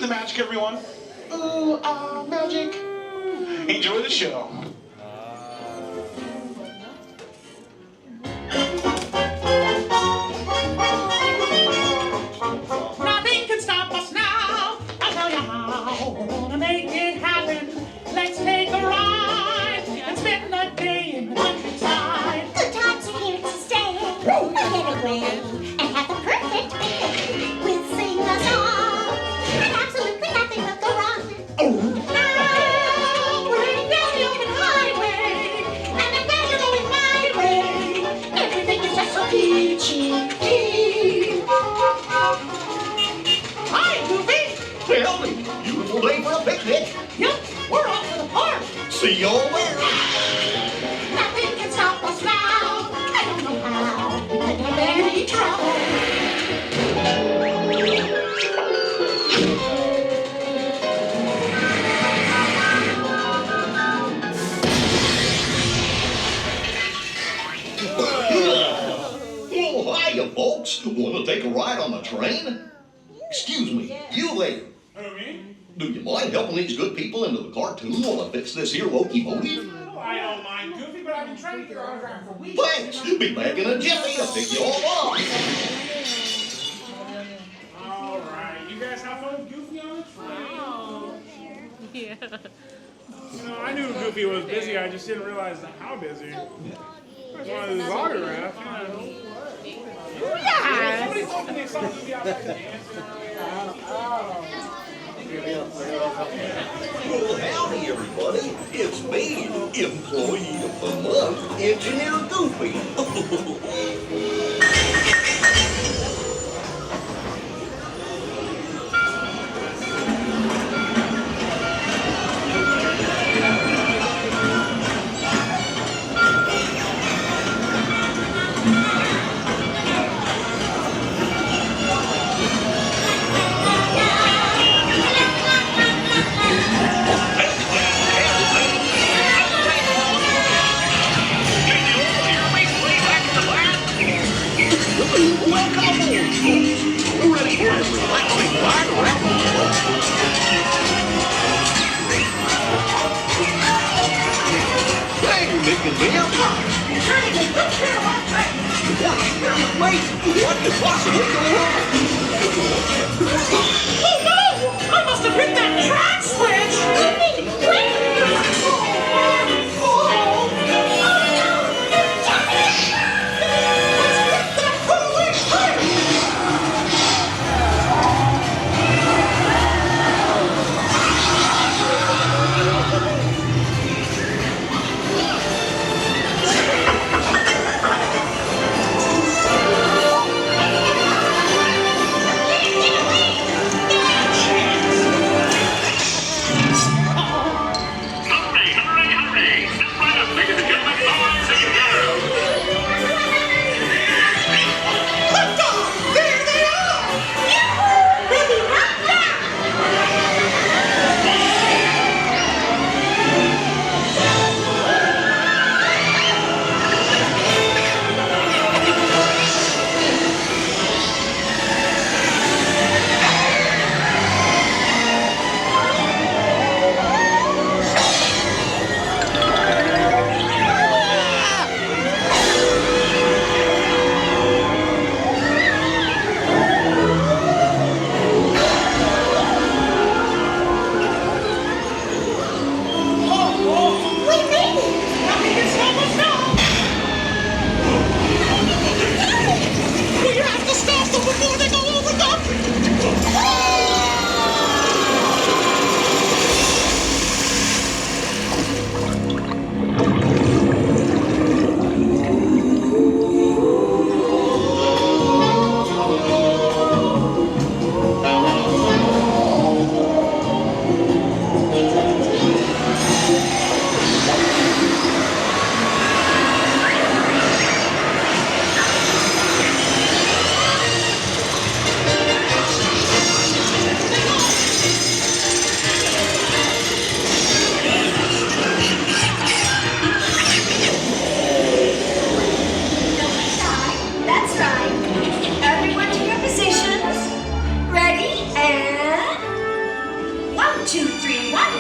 the magic, everyone. Ooh, magic. Enjoy the show. Nothing can stop us now. I'll tell you how. We're gonna make it happen. Let's take a ride and spend the day in the countryside. Good times are here to stay. We'll get away and have the perfect day. We'll sing a song and absolutely nothing will go wrong. Now we're heading down the open highway, and I'm glad you're going my way. Everything is just so peachy. Hi, Goofy. Howdy, beautiful day for a picnic. Yep, we're off to the park. See y'all there. Nothing can stop us now. I don't know how. We could have any trouble. Oh, hiya, folks. Want to take a ride on the train? Excuse me, you there. Who, me? Do you mind helping these good people into the cartoon while I fix this here locomotive? Oh, I don't mind, Goofy, but I've been trying to get your autograph for weeks. Thanks. Be back in a jiffy to pick you all up. All right, you guys have fun with Goofy on the train. Yeah. You know, I knew Goofy was busy, I just didn't realize how busy. I just wanted his autograph, you know. Yeah. Somebody told me they saw Goofy out there dancing. Well, howdy, everybody. It's me, Employee of the Month, Engineer Goofy. Welcome aboard, folks. We're ready for a relaxing ride around the world. Hey, Nick and Bill. Trying to take good care of our train. Wait, what could possibly go wrong? Oh no! I must have hit that track switch. Get away!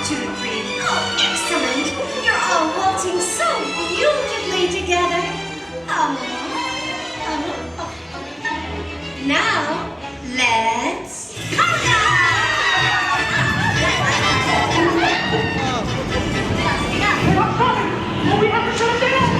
2, 3. Oh, excellent. You're all waltzing so beautifully together. Oh. Now, let's conga! We have to shut it down.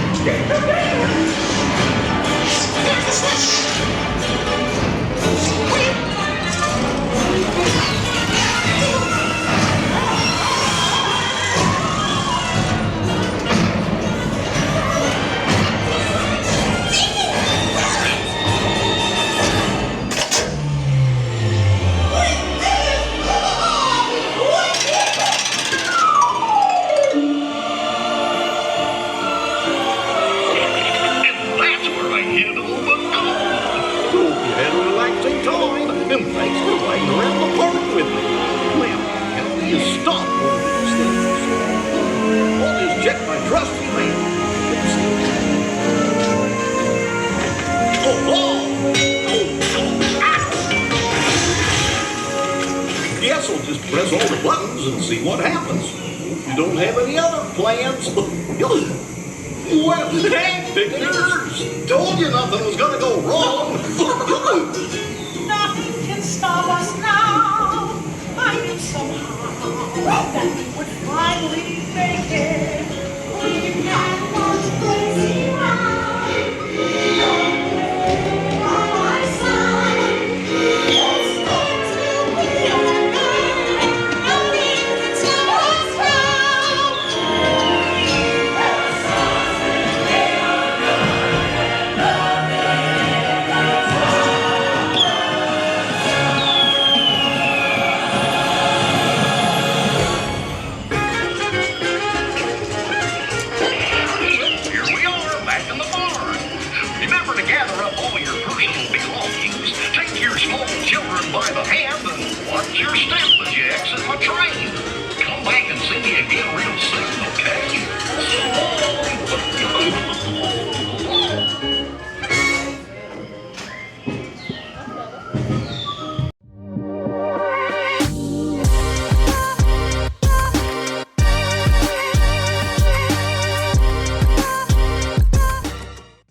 That's where I hit it over the goal. Hope you had a relaxing time, and thanks for riding around the park with me. Now, how do you stop one of these things? I'll just check my trusty man. Guess I'll just press all the buttons and see what happens. You don't have any other plans? Well, hey, pictures! Told you nothing was gonna go wrong. Nothing can stop us now. I knew somehow that we would finally make it. We had one crazy ride. On my side, let's dance till we are nine. Nothing can stop us now. Here we are, back in the barn. Remember to gather up all your personal belongings, take your small children by the hand, and watch your step as you exit my train. Come back and see me again real